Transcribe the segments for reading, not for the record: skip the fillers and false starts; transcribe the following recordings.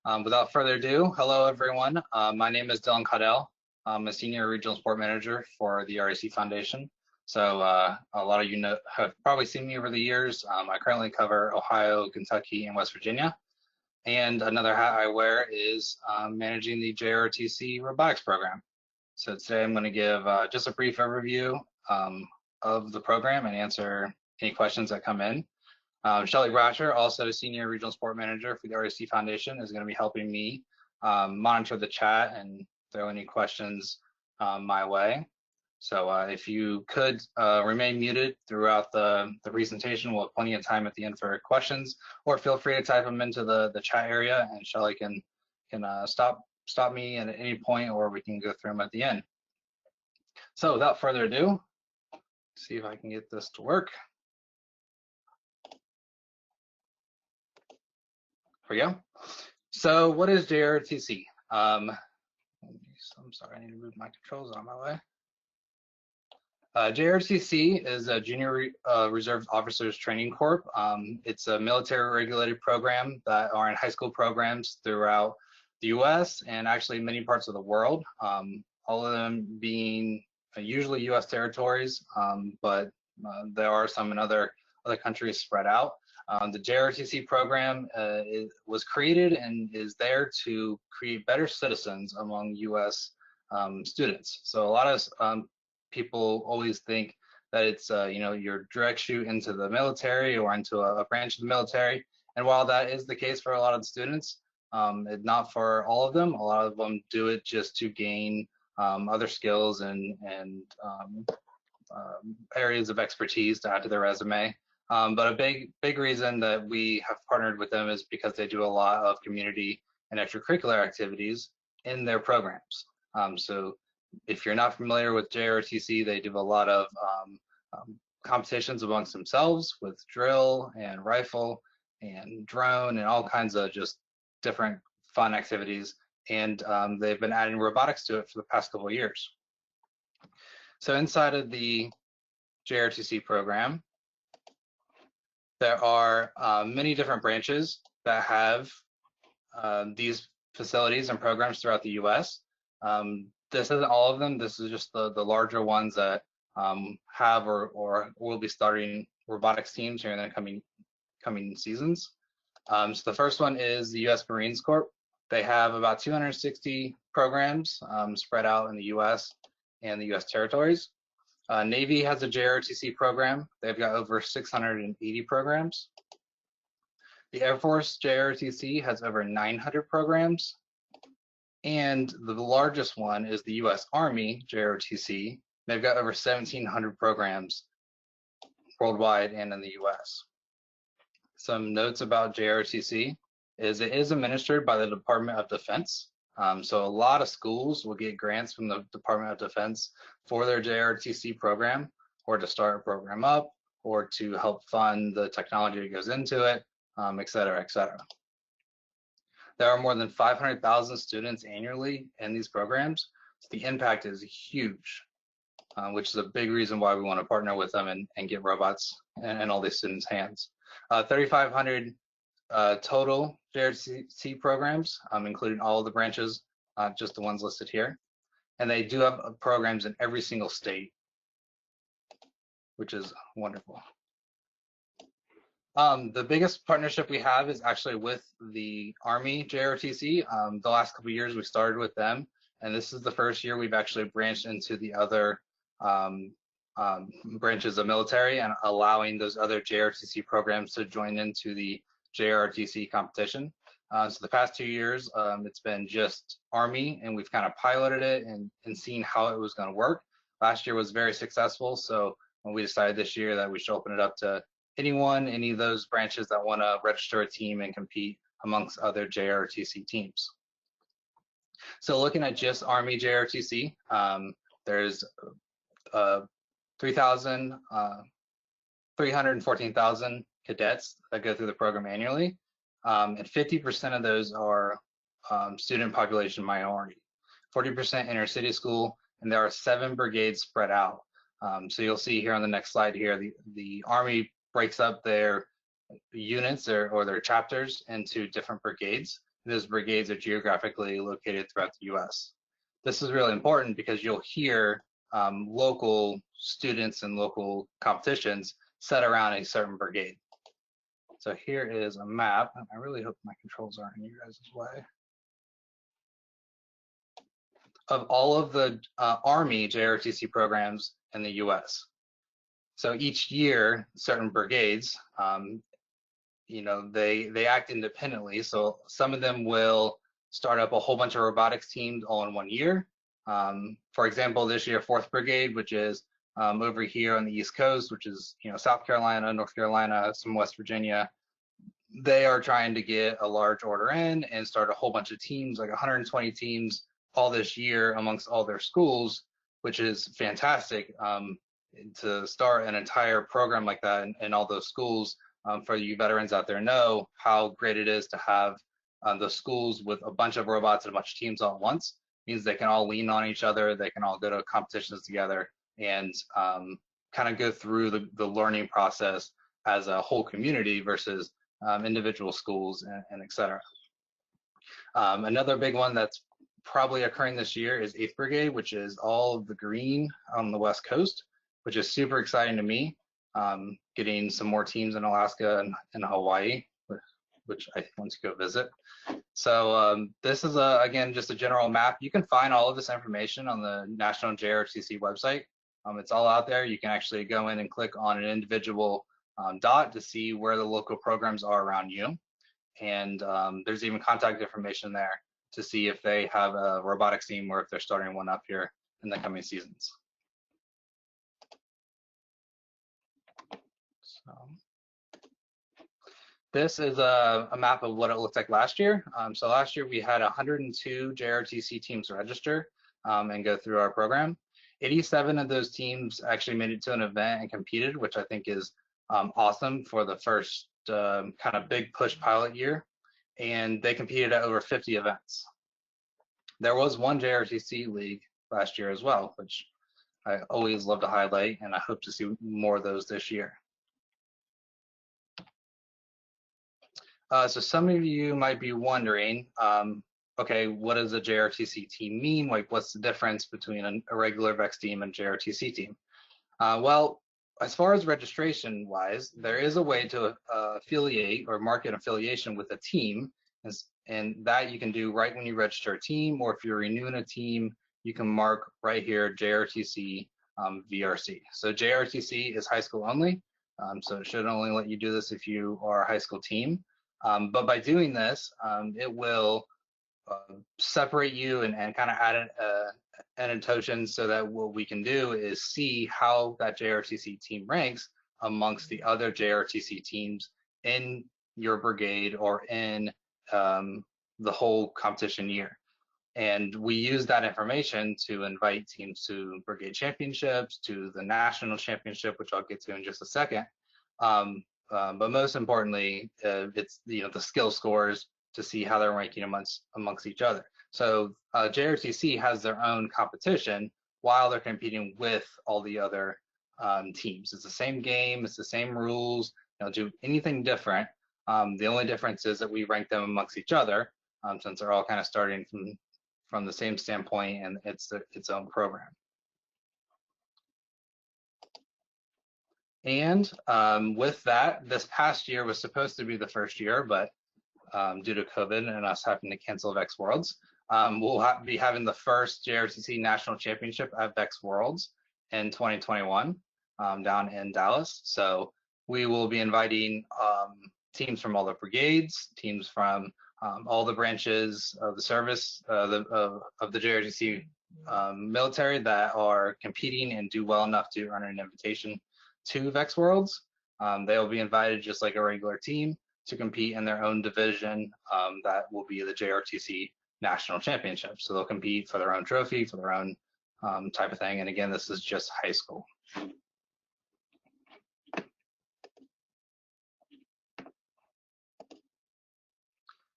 Without further ado, hello everyone. My name is Dylan Caudell. I'm a Senior Regional Sport Manager for the Jrtc Foundation. So a lot of you have probably seen me over the years. I currently cover Ohio, Kentucky, and West Virginia. And another hat I wear is managing the JROTC Robotics program. So today I'm going to give just a brief overview of the program and answer any questions that come in. Shelly Brasher, also a Senior Regional Sport Manager for the Jrtc Foundation, is going to be helping me monitor the chat and throw any questions my way. So if you could remain muted throughout the presentation, we'll have plenty of time at the end for questions, or feel free to type them into the chat area, and Shelly can stop me at any point, or we can go through them at the end. So without further ado, see if I can get this to work. Here we go. So what is JRTC? I'm sorry, I need to move my controls on my way. JRTC is a Junior Reserve Officers Training Corps. It's a military regulated program that are in high school programs throughout the US and actually many parts of the world, all of them being usually US territories, but there are some in other countries spread out. The JRTC program was created and is there to create better citizens among US students. So a lot of people always think that it's your direct shoot into the military or into a branch of the military. And while that is the case for a lot of the students, not for all of them. A lot of them do it just to gain other skills and areas of expertise to add to their resume. But a big reason that we have partnered with them is because they do a lot of community and extracurricular activities in their programs. So if you're not familiar with JRTC, they do a lot of competitions amongst themselves with drill and rifle and drone and all kinds of just different fun activities. And they've been adding robotics to it for the past couple of years. So inside of the JRTC program, there are many different branches that have these facilities and programs throughout the US. This isn't all of them. This is just the larger ones that have or will be starting robotics teams here in the coming seasons. So the first one is the US Marines Corps. They have about 260 programs spread out in the US and the US territories. Navy has a JRTC program. They've got over 680 programs. The Air Force JRTC has over 900 programs. And the largest one is the US Army JRTC. They've got over 1,700 programs worldwide and in the US. Some notes about JRTC is it is administered by the Department of Defense. So a lot of schools will get grants from the Department of Defense for their JRTC program, or to start a program up, or to help fund the technology that goes into it, et cetera, et cetera. There are more than 500,000 students annually in these programs. So the impact is huge, which is a big reason why we want to partner with them and get robots in all these students' hands. 3,500 total JRTC programs, including all of the branches, just the ones listed here. And they do have programs in every single state, which is wonderful. The biggest partnership we have is actually with the Army JRTC. The last couple of years we started with them, and this is the first year we've actually branched into the other branches of military and allowing those other JRTC programs to join into the JRTC competition. So the past 2 years, it's been just Army, and we've kind of piloted it and seen how it was going to work. Last year was very successful, so when we decided this year that we should open it up to any of those branches that want to register a team and compete amongst other JRTC teams. So looking at just Army JRTC, there's 314,000 cadets that go through the program annually, and 50% of those are student population minority, 40% inner city school, and there are 7 brigades spread out. So you'll see here on the next slide here, the Army breaks up their units or their chapters into different brigades, those brigades are geographically located throughout the US. This is really important because you'll hear local students and local competitions set around a certain brigade. So here is a map. I really hope my controls aren't in you guys' way. Of all of the Army JROTC programs in the US. So each year, certain brigades, you know, they act independently. So some of them will start up a whole bunch of robotics teams all in one year. For example, this year, 4th Brigade, which is over here on the East Coast, which is, you know, South Carolina, North Carolina, some West Virginia, they are trying to get a large order in and start a whole bunch of teams, like 120 teams all this year amongst all their schools, which is fantastic to start an entire program like that in all those schools. For you veterans out there know how great it is to have the schools with a bunch of robots and a bunch of teams all at once. It means they can all lean on each other, they can all go to competitions together and kind of go through the learning process as a whole community versus individual schools and et cetera. Another big one that's probably occurring this year is 8th Brigade, which is all of the green on the West Coast, which is super exciting to me. Getting some more teams in Alaska and Hawaii, which I want to go visit. So this is, again, just a general map. You can find all of this information on the National JRTC website. It's all out there. You can actually go in and click on an individual dot to see where the local programs are around you. And there's even contact information there to see if they have a robotics team or if they're starting one up here in the coming seasons. So this is a map of what it looked like last year. So last year we had 102 JRTC teams register and go through our program. 87 of those teams actually made it to an event and competed, which I think is awesome for the first kind of big push pilot year. And they competed at over 50 events. There was one JRTC league last year as well, which I always love to highlight, and I hope to see more of those this year. So some of you might be wondering, okay, what does a JRTC team mean? Like, what's the difference between a regular VEX team and JRTC team? Well, as far as registration wise, there is a way to affiliate or mark an affiliation with a team, and that you can do right when you register a team, or if you're renewing a team, you can mark right here JRTC VRC. So JRTC is high school only, so it should only let you do this if you are a high school team. But by doing this, it will separate you and kind of add an annotation so that what we can do is see how that JRTC team ranks amongst the other JRTC teams in your brigade or in the whole competition year. And we use that information to invite teams to brigade championships, to the national championship, which I'll get to in just a second. But most importantly, it's the skill scores to see how they're ranking amongst each other. So JRTC has their own competition while they're competing with all the other teams. It's the same game, it's the same rules. They don't do anything different. The only difference is that we rank them amongst each other, since they're all kind of starting from the same standpoint, and it's its own program. And with that, this past year was supposed to be the first year, but due to COVID and us having to cancel VEX Worlds, we'll be having the first JRTC National Championship at VEX Worlds in 2021 down in Dallas. So we will be inviting teams from all the brigades, teams from all the branches of the service of the JRTC military that are competing and do well enough to earn an invitation to VEX Worlds. They will be invited just like a regular team to compete in their own division that will be the JRTC National Championship. So they'll compete for their own trophy, for their own type of thing. And again, this is just high school.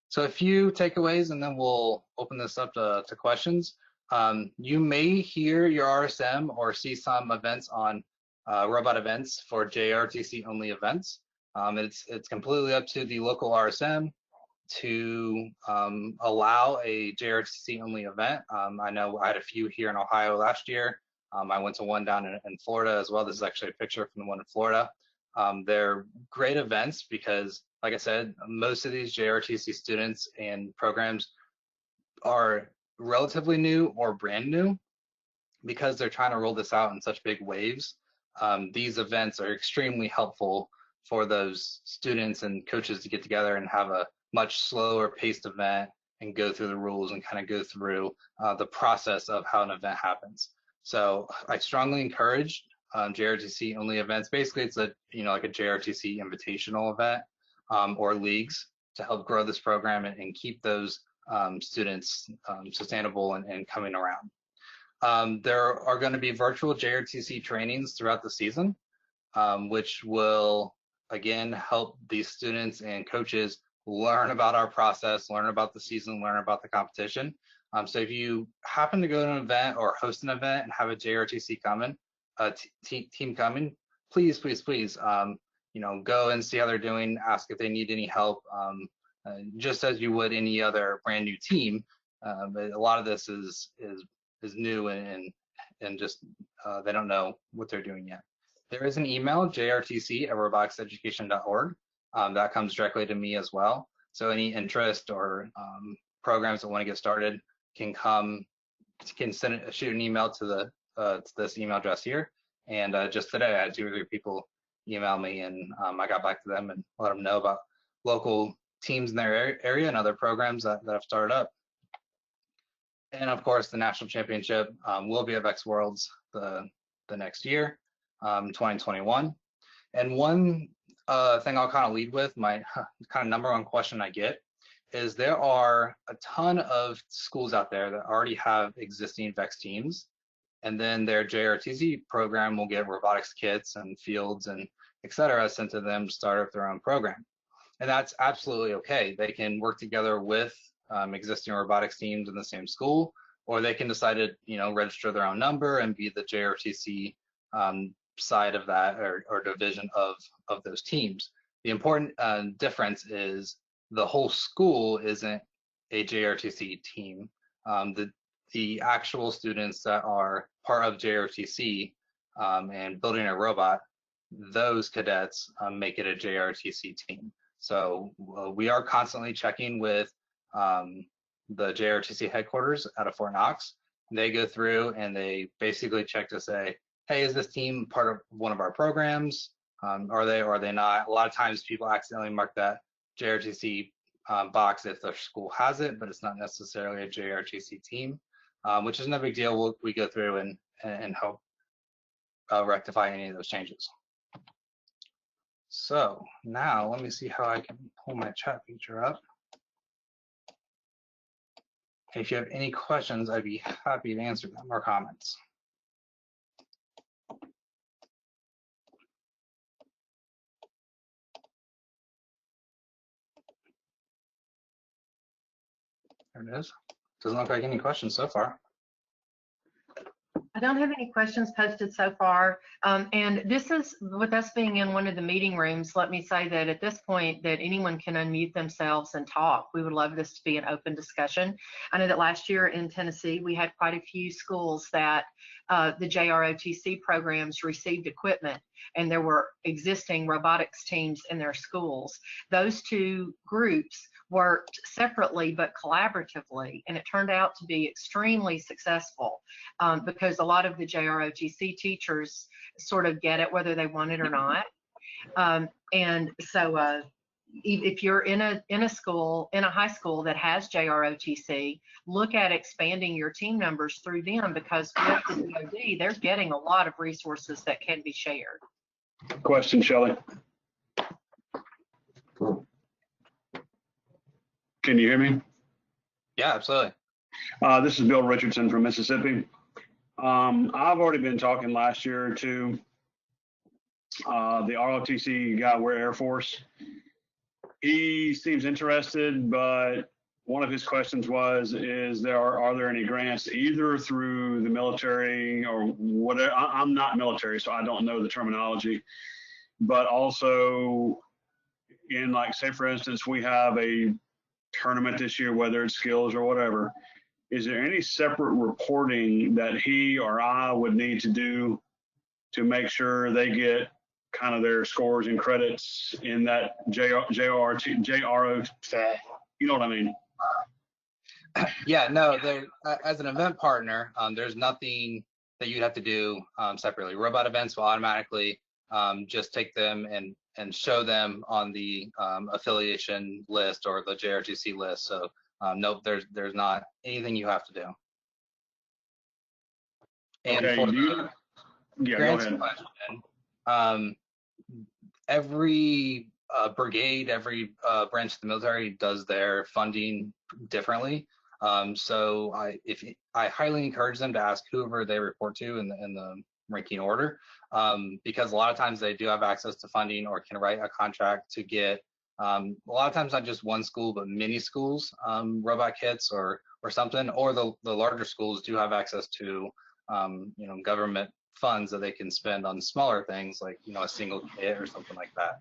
So a few takeaways, and then we'll open this up to questions. You may hear your RSM or see some events on robot events for JRTC only events. It's completely up to the local RSM to allow a JRTC only event. I know I had a few here in Ohio last year. I went to one down in Florida as well. This is actually a picture from the one in Florida. They're great events because, like I said, most of these JRTC students and programs are relatively new or brand new because they're trying to roll this out in such big waves. These events are extremely helpful for those students and coaches to get together and have a much slower paced event and go through the rules and kind of go through the process of how an event happens. So I strongly encourage JRTC only events. Basically, it's a like a JRTC invitational event or leagues to help grow this program and keep those students sustainable and coming around. There are going to be virtual JRTC trainings throughout the season, which will again help these students and coaches learn about our process, learn about the season, learn about the competition. So if you happen to go to an event or host an event and have a JRTC coming, team coming, please, go and see how they're doing, ask if they need any help, just as you would any other brand new team. But a lot of this is new and just they don't know what they're doing yet. There is an email, jrtc@roboticseducation.org. That comes directly to me as well. So any interest or programs that want to get started can shoot an email to this email address here. And just today, I had 2 or 3 people email me, and I got back to them and let them know about local teams in their area and other programs that have started up. And of course, the national championship will be at Vex Worlds the next year, 2021. And one thing I'll kind of lead with, my kind of #1 question I get is there are a ton of schools out there that already have existing Vex teams, and then their JRTC program will get robotics kits and fields and et cetera sent to them to start up their own program. And that's absolutely okay. They can work together with existing robotics teams in the same school, or they can decide to register their own number and be the JRTC side of that or division of those teams. The important difference is the whole school isn't a JRTC team. The actual students that are part of JRTC and building a robot, those cadets make it a JRTC team. So we are constantly checking with the JRTC headquarters out of Fort Knox. They go through and they basically check to say, hey, is this team part of one of our programs? Are they or are they not? A lot of times people accidentally mark that JRTC box if their school has it, but it's not necessarily a JRTC team, which is no big deal. We go through and help rectify any of those changes. So now let me see how I can pull my chat feature up. If you have any questions, I'd be happy to answer them or comments. There it is. Doesn't look like any questions so far. I don't have any questions posted so far. And this is, with us being in one of the meeting rooms, let me say that at this point that anyone can unmute themselves and talk. We would love this to be an open discussion. I know that last year in Tennessee, we had quite a few schools that the JROTC programs received equipment, and there were existing robotics teams in their schools. Those 2 groups worked separately but collaboratively, and it turned out to be extremely successful because a lot of the JROTC teachers sort of get it whether they want it or not. And so if you're in a school, in a high school that has JROTC, look at expanding your team numbers through them, because with the DoD, they're getting a lot of resources that can be shared. Question, Shelley. Can you hear me? Yeah, absolutely. This is Bill Richardson from Mississippi. I've already been talking last year to the ROTC guy, we're Air Force. He seems interested, but one of his questions was, are there any grants either through the military or whatever? I'm not military, so I don't know the terminology, but also in, like, say for instance, we have a tournament this year, whether it's skills or whatever, is there any separate reporting that he or I would need to do to make sure they get kind of their scores and credits in that JRO, you know what I mean? Yeah, no, as an event partner, there's nothing that you'd have to do separately. Robot Events will automatically just take them and show them on the affiliation list or the JRTC list. So nope, there's not anything you have to do. And Okay, for yeah, go grants ahead. question, every brigade, every branch of the military does their funding differently. So I highly encourage them to ask whoever they report to in the ranking order, because a lot of times they do have access to funding or can write a contract to get a lot of times not just one school but many schools robot kits or something, or the larger schools do have access to government funds that they can spend on smaller things like a single kit or something like that.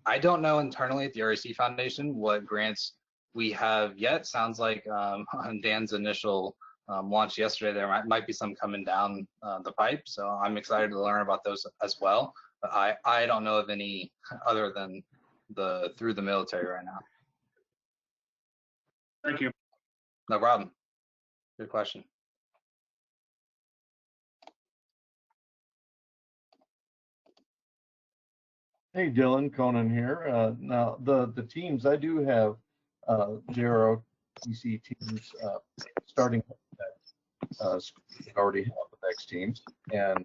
I don't know internally at the JRTC Foundation what grants we have yet. Sounds like on Dan's initial launch yesterday, there might be some coming down the pipe. So I'm excited to learn about those as well. But I don't know of any other than through the military right now. Thank you. No problem. Good question. Hey, Dylan, Conan here. Now, the teams, I do have JROTC teams starting that we already have with X teams, and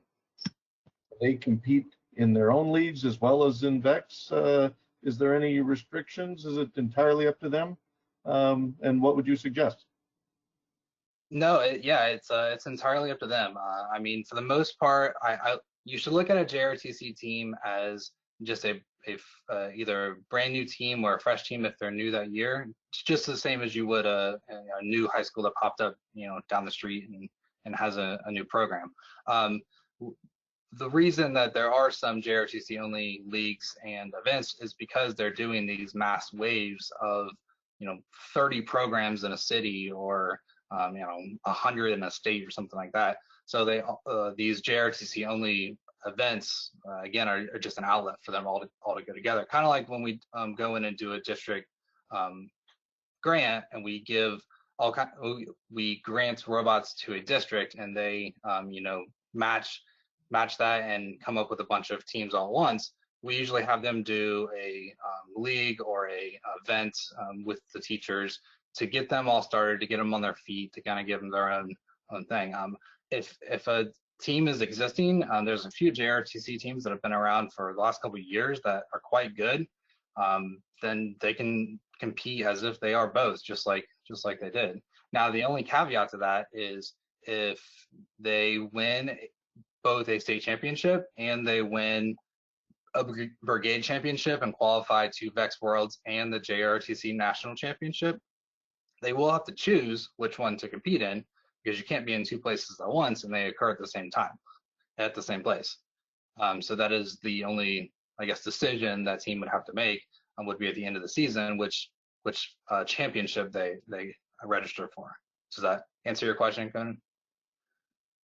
they compete in their own leagues as well as in VEX. Is there any restrictions? Is it entirely up to them? And what would you suggest? No, it's entirely up to them. I mean, for the most part, you should look at a JRTC team as just a either a brand new team or a fresh team if they're new that year. It's just the same as you would a new high school that popped up, down the street and has a new program. The reason that there are some JRTC only leagues and events is because they're doing these mass waves of 30 programs in a city or 100 in a state or something like that. So these JRTC only events again are just an outlet for them all to go together. Kind of like when we go in and do a district grant and we give we grant robots to a district and they match that and come up with a bunch of teams all at once. We usually have them do a league or a event with the teachers to get them all started, to get them on their feet, to kind of give them their own thing. If a team is existing, there's a few JRTC teams that have been around for the last couple of years that are quite good. Then they can compete as if they are both, just like they did. Now, the only caveat to that is if they win both a state championship and they win a brigade championship and qualify to VEX Worlds and the JRTC National Championship, they will have to choose which one to compete in, because you can't be in two places at once and they occur at the same time, at the same place. So that is the only, I guess, decision that team would have to make, would be at the end of the season, which championship they register for. Does that answer your question, Conan?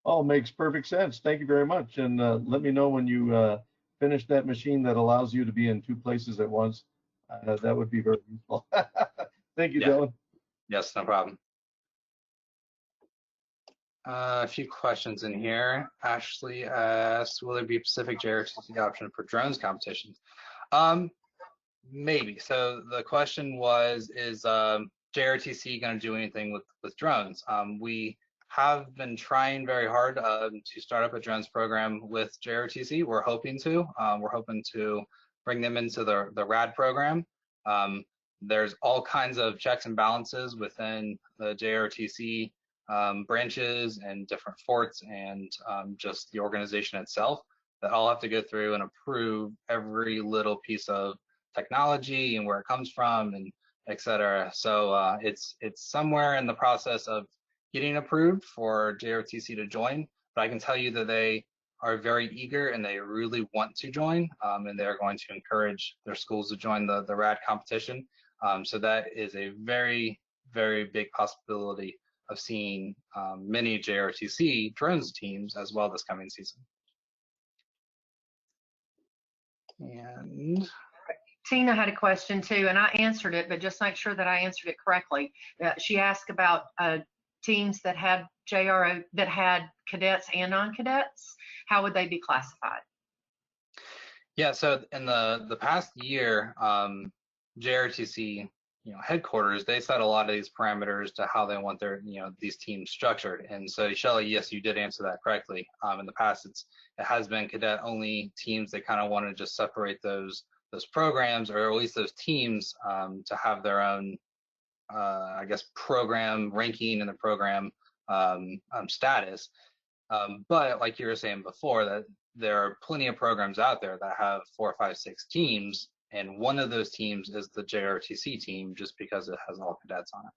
Oh, makes perfect sense. Thank you very much. And let me know when you finish that machine that allows you to be in two places at once. That would be very useful. Thank you, Dylan. Yes, no problem. A few questions in here. Ashley asked, will there be a specific JRTC option for drones competitions? Maybe. So the question was, is JRTC going to do anything with drones? We have been trying very hard to start up a drones program with JRTC. We're hoping to. We're hoping to bring them into the RAD program. There's all kinds of checks and balances within the JRTC branches and different forts and just the organization itself that I'll have to go through and approve every little piece of technology and where it comes from and et cetera. So it's somewhere in the process of getting approved for JRTC to join, but I can tell you that they are very eager and they really want to join, and they're going to encourage their schools to join the RAD competition. So that is a very, very big possibility of seeing many JRTC drones teams as well this coming season. And Tina had a question too, and I answered it, but just make sure that I answered it correctly. She asked about teams that had JRO, that had cadets and non-cadets. How would they be classified? yeah, so in the past year, JRTC headquarters, they set a lot of these parameters to how they want their these teams structured. And so Shelly, yes, you did answer that correctly. In the past, it has been cadet only teams. They kind of want to just separate those programs, or at least those teams, to have their own I guess program ranking and the program status. But like you were saying before, that there are plenty of programs out there that have 4, 5, 6 teams, and one of those teams is the JRTC team, just because it has all cadets on it.